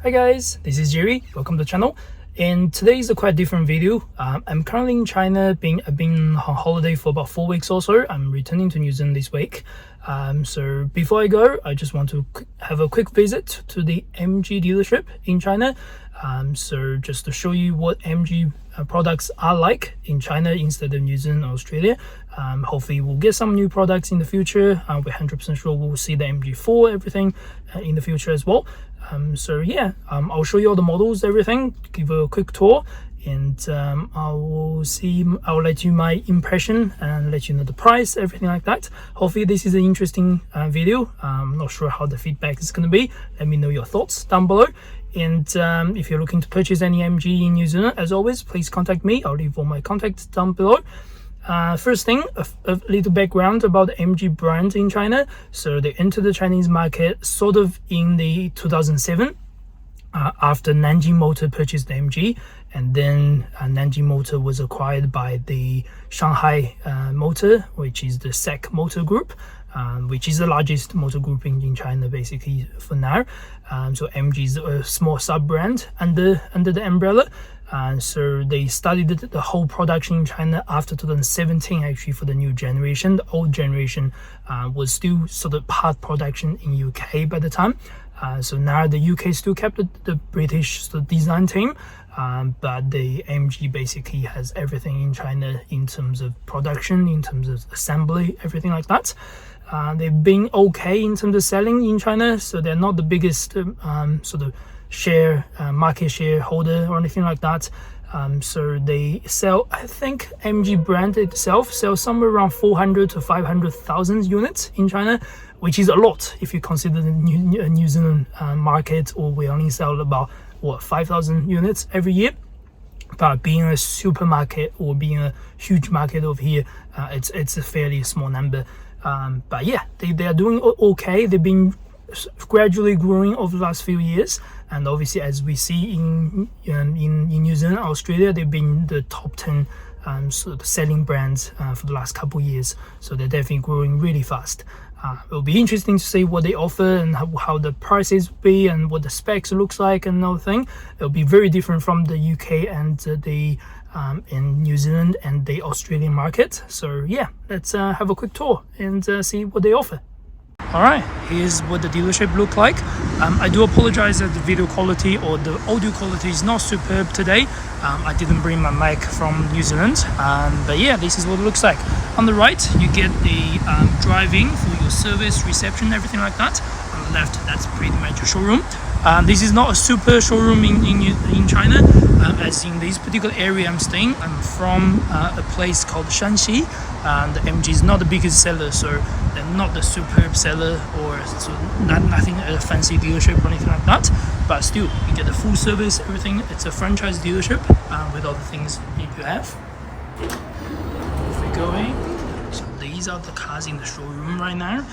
Hi guys, this is Jerry. Welcome to the channel. And today is a quite different video. I'm currently in China. I've been on holiday for about 4 weeks or so. I'm returning to New Zealand this week. So before I go, I just want to have a quick visit to the MG dealership in China. So just to show you what MG products are like in China instead of New Zealand or Australia. Hopefully we'll get some new products in the future. We're 100% sure we'll see the MG4 everything in the future as well. So yeah, I'll show you all the models, everything, give a quick tour, and I'll let you my impression and let you know the price, everything like that. Hopefully this is an interesting video. I'm not sure how the feedback is going to be. Let me know your thoughts down below. And if you're looking to purchase any MG in New Zealand, as always, please contact me. I'll leave all my contacts down below. First thing, a little background about the MG brand in China. So they entered the Chinese market sort of in the 2007 after Nanjing Motor purchased the MG, and then Nanjing Motor was acquired by the Shanghai Motor, which is the SEC Motor Group, which is the largest motor group in China basically for now. So MG is a small sub-brand under the umbrella. So they started the whole production in China after 2017 actually for the new generation. The old generation was still sort of part production in UK by the time. So now the UK still kept the British sort of design team, but the MG basically has everything in China in terms of production, in terms of assembly, everything like that. They've been okay in terms of selling in China, so they're not the biggest sort of market share holder or anything like that. So they sell, I think MG brand itself sells somewhere around 400 to 500,000 units in China, which is a lot if you consider the New Zealand market, or we only sell about 5,000 units every year. But being a supermarket or being a huge market over here, it's a fairly small number. But yeah, they are doing okay. They've been gradually growing over the last few years, and obviously as we see in New Zealand, Australia, they've been the top 10 sort of selling brands for the last couple of years. So they're definitely growing really fast. It'll be interesting to see what they offer and how the prices will be and what the specs looks like and another thing. It'll be very different from the UK and in New Zealand and the Australian market. So yeah, let's have a quick tour and see what they offer. Alright, here's what the dealership look like. I do apologize that the video quality or the audio quality is not superb today. I didn't bring my mic from New Zealand, but yeah, this is what it looks like. On the right, you get the driving for your service, reception, everything like that. On the left, that's pretty much a showroom. This is not a super showroom in China. As in this particular area I'm staying, I'm from a place called Shanxi, and the MG is not the biggest seller, so they're not the superb seller or so nothing a fancy dealership or anything like that. But still, you get the full service, everything. It's a franchise dealership with all the things you have. If we're going, so these are the cars in the showroom right now.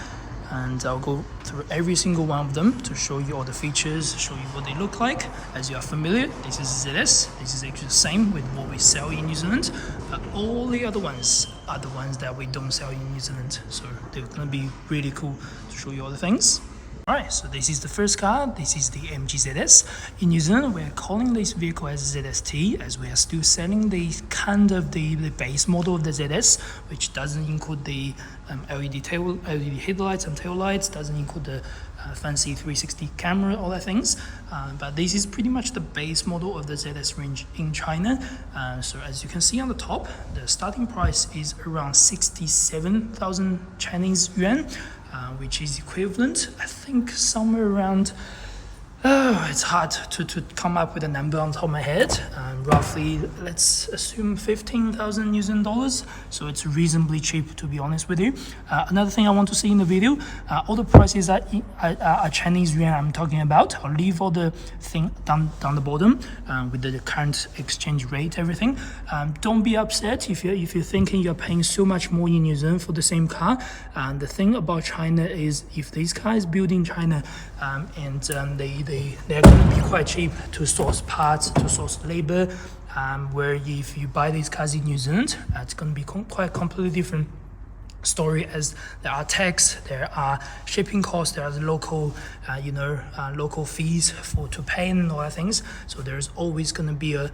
And I'll go through every single one of them to show you all the features, show you what they look like. As you are familiar, this is ZS. This is actually the same with what we sell in New Zealand, but all the other ones are the ones that we don't sell in New Zealand. So they're gonna be really cool to show you all the things. Alright, so this is the first car. This is the MG ZS. In New Zealand, we're calling this vehicle as ZST, as we are still selling the kind of the base model of the ZS, which doesn't include the LED headlights and tail lights, doesn't include the fancy 360 camera, all that things. But this is pretty much the base model of the ZS range in China. So as you can see on the top, the starting price is around 67,000 Chinese yuan. Which is equivalent, I think, somewhere around, it's hard to come up with a number on top of my head. Roughly, let's assume 15,000 New Zealand dollars. So it's reasonably cheap, to be honest with you. Another thing I want to see in the video, all the prices are Chinese yuan I'm talking about. I'll leave all the thing down the bottom with the current exchange rate, everything. Don't be upset if you're thinking you're paying so much more in New Zealand for the same car. The thing about China is if this car is built in China and they're going to be quite cheap to source parts, to source labor, where if you buy these cars in New Zealand, it's going to be quite completely different. story, as there are tax, there are shipping costs, there are the local, local fees to pay and all that things. So there's always going to be a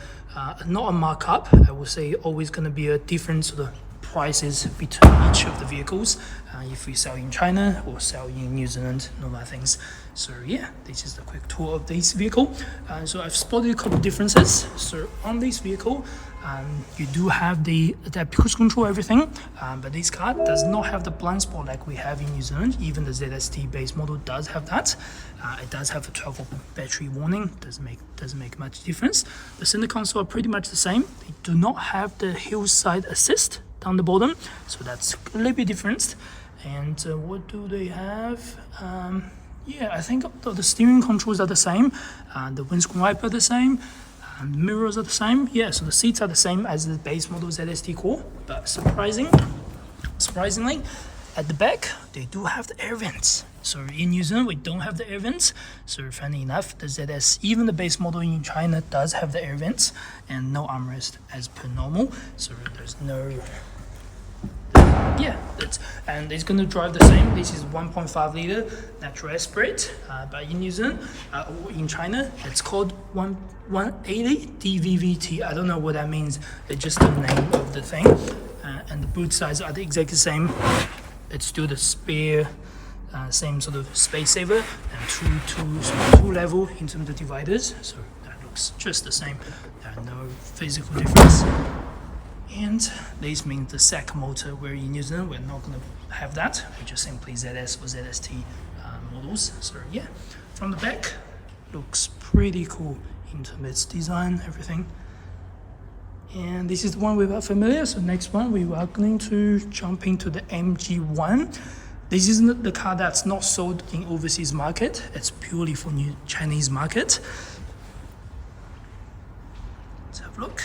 not a markup. I would say always going to be a different sort of prices between each of the vehicles, if we sell in China or sell in New Zealand and all that things. So yeah, this is the quick tour of this vehicle. So I've spotted a couple of differences. So on this vehicle, you do have the adaptive cruise control, everything, but this car does not have the blind spot like we have in New Zealand. Even the ZST base model does have that. It does have a 12-volt battery warning. Doesn't make much difference. The center console are pretty much the same. They do not have the hillside assist down the bottom, so that's a little bit different. And what do they have? Yeah, I think the steering controls are the same, the windscreen wiper are the same, and the mirrors are the same. Yeah, so the seats are the same as the base model ZST Core, but surprisingly, at the back they do have the air vents. So in New Zealand we don't have the air vents. So funny enough, the ZS, even the base model in China, does have the air vents and no armrest as per normal. So there's no. Yeah, and it's going to drive the same. This is 1.5 liter natural aspirate, but in New Zealand or in China it's called 180 DVVT. I don't know what that means. It's just the name of the thing. And the boot size are the exact same. It's still the spare, same sort of space saver, and two level in terms of dividers. So that looks just the same. There are no physical difference. And this means the SAC motor, where in New Zealand we're not going to have that. We just simply ZS or ZST models. So yeah, from the back, looks pretty cool in terms of its design, everything. And this is the one we are familiar. So next one, we are going to jump into the MG1. This isn't the car that's not sold in overseas market. It's purely for new Chinese market. Let's have a look.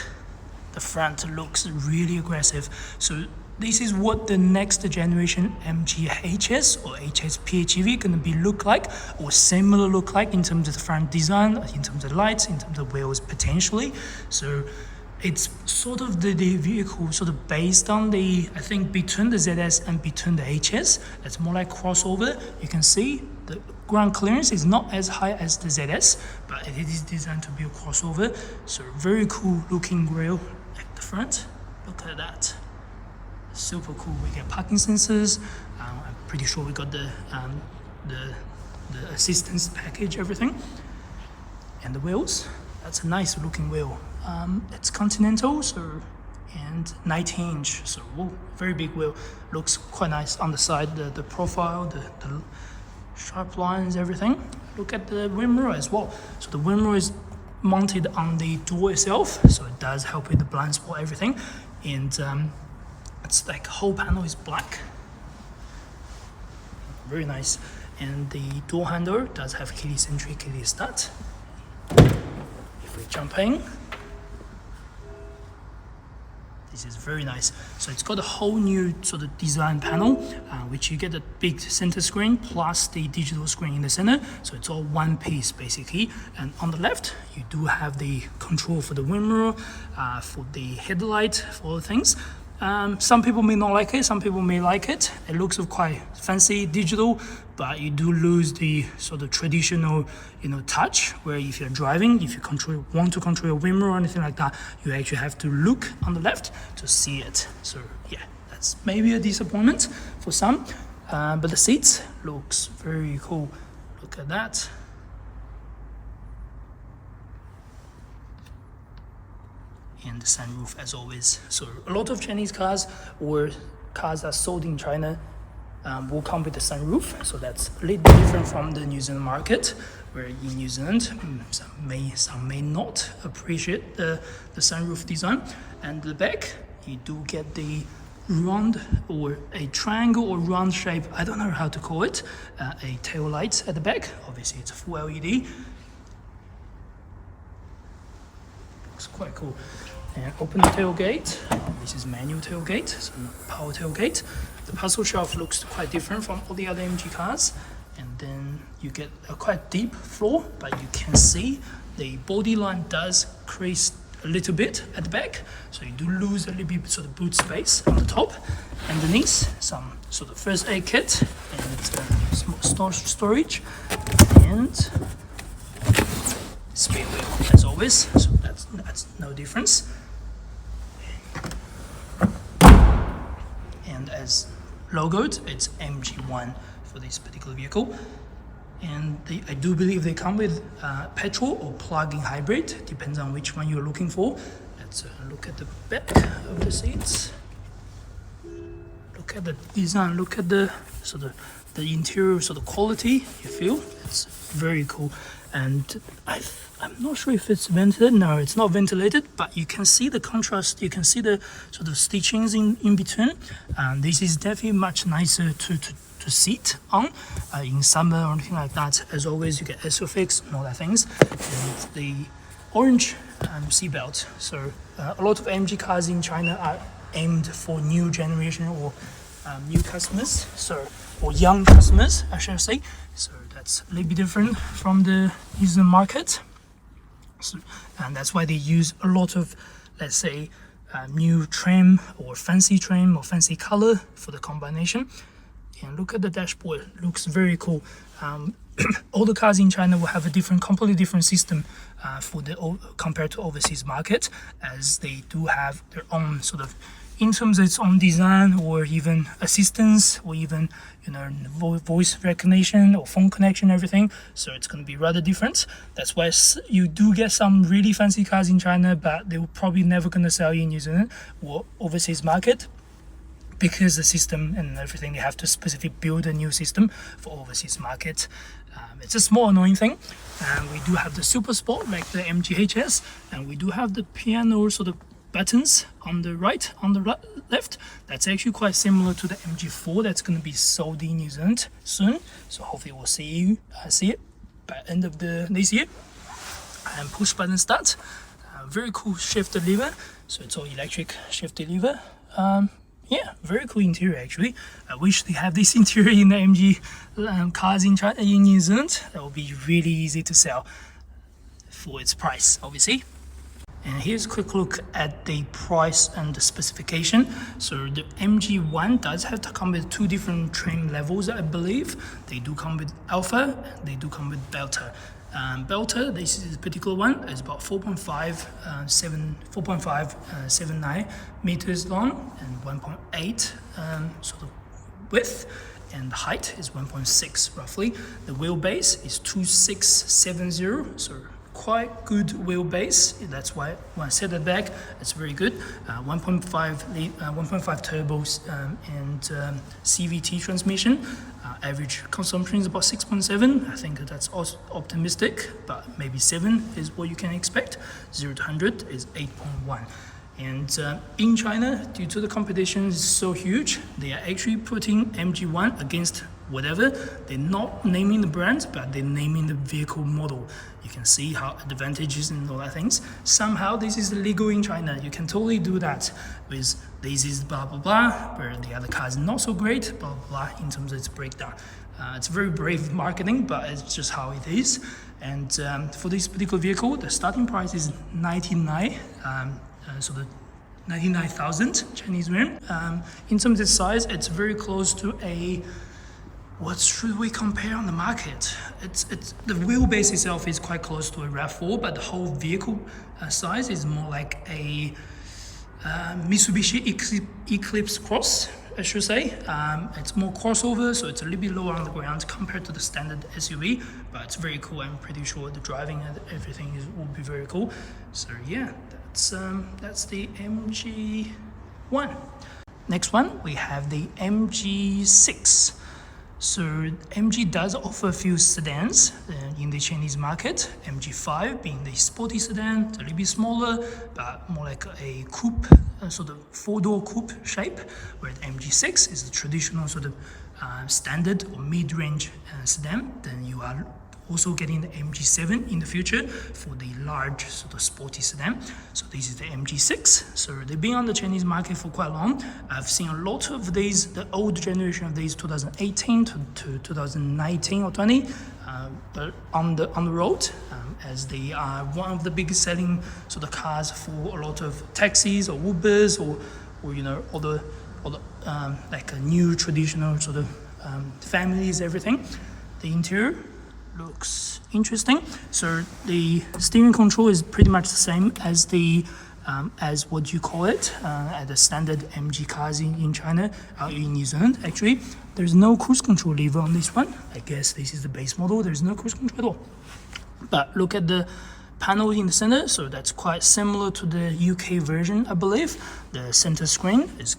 The front looks really aggressive. So this is what the next generation MG HS or HS PHEV gonna be look like, or similar look like in terms of the front design, in terms of lights, in terms of wheels potentially. So it's sort of the vehicle sort of based on the, I think, between the ZS and between the HS. It's more like crossover. You can see the ground clearance is not as high as the ZS, but it is designed to be a crossover. So very cool looking grille at the front. Look at that. Super cool. We get parking sensors. I'm pretty sure we got the assistance package, everything. And the wheels. That's a nice looking wheel. It's Continental, so, and 19-inch, so whoa, very big wheel. Looks quite nice on the side, the profile, the sharp lines, everything. Look at the wind mirror as well. So the wind mirror is mounted on the door itself, so it does help with the blind spot, everything. And it's like whole panel is black. Very nice. And the door handle does have keyless entry, keyless start. If we jump in, this is very nice. So it's got a whole new sort of design panel, which you get a big center screen plus the digital screen in the center. So it's all one piece basically. And on the left, you do have the control for the wind mirror, for the headlight, for all the things. Some people may not like it, some people may like it. It looks quite fancy, digital, but you do lose the sort of traditional, touch, where if you're driving, if you want to control your wind mirror or anything like that, you actually have to look on the left to see it. So yeah, that's maybe a disappointment for some, but the seats looks very cool. Look at that. And the sunroof as always. So a lot of Chinese cars or cars that are sold in China will come with the sunroof. So that's a little different from the New Zealand market, where in New Zealand some may not appreciate the sunroof design. And the back, you do get the round or a triangle or round shape, I don't know how to call it, a tail light at the back. Obviously it's a full LED. Looks quite cool. And open the tailgate. This is manual tailgate, so power tailgate. The parcel shelf looks quite different from all the other MG cars. And then you get a quite deep floor, but you can see the body line does crease a little bit at the back, so you do lose a little bit sort of boot space on the top. Underneath, some sort of first aid kit and small storage, and spare wheel as always, so that's no difference. And as logoed, it's MG1 for this particular vehicle. And I do believe they come with petrol or plug-in hybrid, depends on which one you're looking for. Let's look at the back of the seats. Look at the design, look at the sort of the interior sort of quality you feel. It's very cool. And I'm not sure if it's ventilated. No, it's not ventilated, but you can see the contrast. You can see the sort of stitchings in between. And this is definitely much nicer to sit on in summer or anything like that. As always, you get ISOFIX and all that things. And the orange seat belt. So a lot of MG cars in China are aimed for new generation or new customers, or young customers, I should say. So that's a little bit different from the user market. So, and that's why they use a lot of, let's say, new trim or fancy color for the combination. And look at the dashboard, looks very cool. All the cars in China will have a completely different system compared to overseas market, as they do have their own sort of, in terms of its own design or even assistance or even voice recognition or phone connection, everything. So it's going to be rather different. That's why you do get some really fancy cars in China, but they will probably never going to sell in New Zealand or overseas market, because the system and everything, they have to specifically build a new system for overseas market. It's a small annoying thing. And we do have the Super Sport like the MG6, and we do have the piano sort of buttons on the right, on the left. That's actually quite similar to the MG4 that's going to be sold in New Zealand soon. So hopefully we'll see it by end of this year. And push button start. Very cool shifter lever. So it's all electric shifter lever. Yeah, very cool interior actually. I wish they have this interior in the MG cars in China, in New Zealand. That would be really easy to sell for its price, obviously. And here's a quick look at the price and the specification. So the MG1 does have to come with 2 different trim levels, I believe. They do come with Alpha, and they do come with Delta. Delta, this is a particular one, is about 4.579 meters long and 1.8 sort of width, and height is 1.6 roughly. The wheelbase is 2670, so quite good wheelbase. That's why when I set it back, it's very good. 1.5 turbos and CVT transmission. Average consumption is about 6.7. I think that's also optimistic, but maybe 7 is what you can expect. 0 to 100 is 8.1. And in China, due to the competition is so huge, they are actually putting MG1 against whatever. They're not naming the brand, but they're naming the vehicle model. You can see how advantages and all that things. Somehow this is illegal in China. You can totally do that with this is blah blah blah, where the other car is not so great, blah blah blah, in terms of its breakdown. It's very brave marketing, but it's just how it is. And for this particular vehicle, the starting price is 99. So the 99,000 Chinese yuan. In terms of size, it's very close to a, what should we compare on the market? It's the wheelbase itself is quite close to a RAV4, but the whole vehicle size is more like a Mitsubishi Eclipse Cross, I should say. It's more crossover, so it's a little bit lower on the ground compared to the standard SUV, but it's very cool. I'm pretty sure the driving and everything will be very cool. So yeah, that's the MG1. Next one, we have the MG6. So MG does offer a few sedans in the Chinese market. MG5 being the sporty sedan, it's a little bit smaller, but more like a coupe, sort of 4-door coupe shape, where the MG6 is the traditional sort of standard or mid-range sedan. Then you are also getting the MG7 in the future for the large sort of sporty sedan. So this is the MG6. So they've been on the Chinese market for quite long. I've seen a lot of these, the old generation of these 2018 to 2019 or 20, but on the road, as they are one of the biggest selling sort of cars for a lot of taxis or Ubers or you know all the like a new traditional sort of families, everything. The interior looks interesting. So the steering control is pretty much the same as the as what you call it at the standard MG cars in China, in New Zealand. Actually, there's no cruise control lever on this one. I guess this is the base model. There's no cruise control at all. But look at the panel in the center. So that's quite similar to the UK version, I believe. The center screen is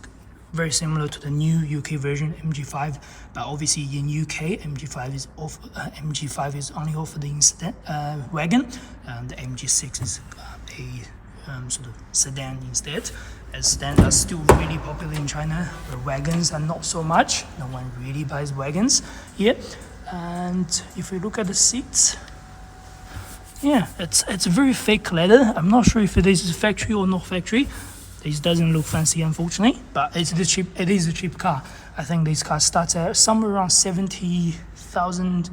very similar to the new UK version MG5, but obviously in UK MG5 is only offered in wagon, and the MG6 is a sort of sedan instead. As sedans are still really popular in China, where wagons are not so much. No one really buys wagons here. And if we look at the seats, yeah, it's a very fake leather. I'm not sure if it is factory or not factory. This doesn't look fancy, unfortunately, but it is a cheap car. I think this car starts at somewhere around 70,000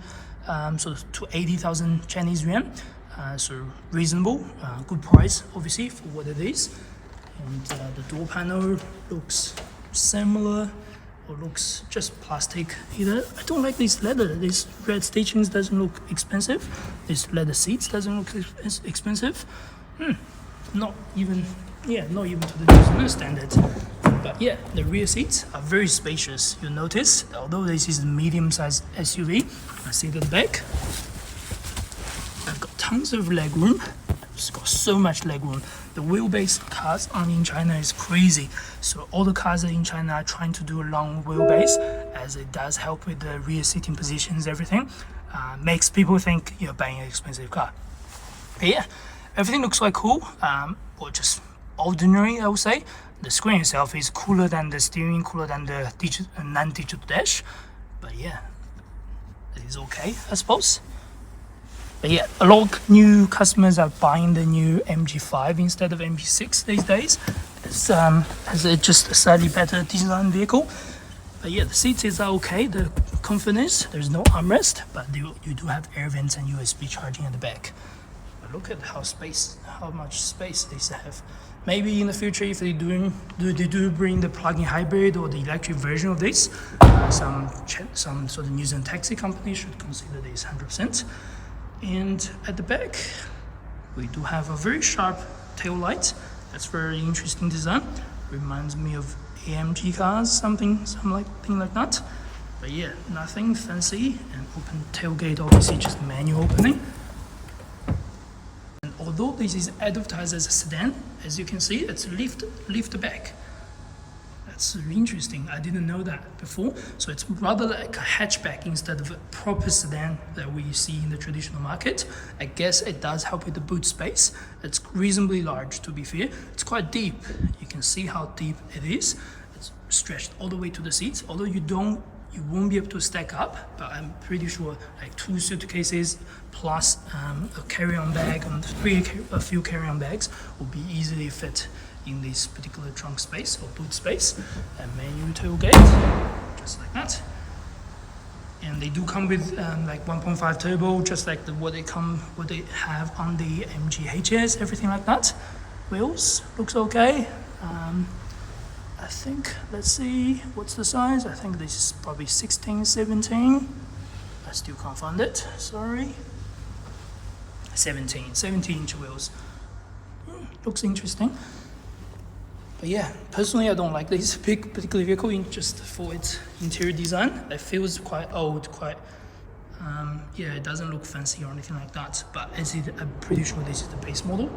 sort of to 80,000 Chinese yuan. So reasonable, good price, obviously, for what it is. And the door panel looks similar, or looks just plastic either. I don't like this leather. This red stitchings doesn't look expensive. This leather seats doesn't look expensive. Not even to the New Zealand standards. But yeah, the rear seats are very spacious. You'll notice, although this is a medium-sized SUV, I see the back. I've got tons of leg room. It's got so much leg room. The wheelbase cars in China is crazy. So all the cars in China are trying to do a long wheelbase, as it does help with the rear seating positions, everything. Makes people think you're buying an expensive car. But yeah, everything looks quite cool, or just ordinary, I would say. The screen itself is cooler than the steering, cooler than the non-digital dash. But yeah, it is okay, I suppose. But yeah, a lot of new customers are buying the new MG5 instead of MG6 these days. As it's just a slightly better design vehicle. But yeah, the seats are okay. The comfortness, there's no armrest, but you do have air vents and USB charging at the back. But look at how much space they have. Maybe in the future, if they do bring the plug-in hybrid or the electric version of this, some sort of New Zealand taxi company should consider this 100%. And at the back, we do have a very sharp tail light. That's very interesting design. Reminds me of AMG cars, something like that. But yeah, nothing fancy. And open tailgate, obviously just manual opening. And although this is advertised as a sedan, as you can see, it's lift back. That's interesting. I didn't know that before. So it's rather like a hatchback instead of a proper sedan that we see in the traditional market. I guess it does help with the boot space. It's reasonably large, to be fair. It's quite deep. You can see how deep it is. It's stretched all the way to the seats. Although you won't be able to stack up, but I'm pretty sure like 2 suitcases plus a carry-on bag and a few carry-on bags will be easily fit in this particular trunk space or boot space. A manual tailgate, just like that. And they do come with like 1.5 turbo, just like what they have on the MG everything like that. Wheels looks okay. I think, let's see, what's the size? I think this is probably 16, 17. I still can't find it, sorry. 17-inch wheels. Looks interesting. But yeah, personally I don't like this particular vehicle just for its interior design. It feels quite old, yeah, it doesn't look fancy or anything like that. But I'm pretty sure this is the base model.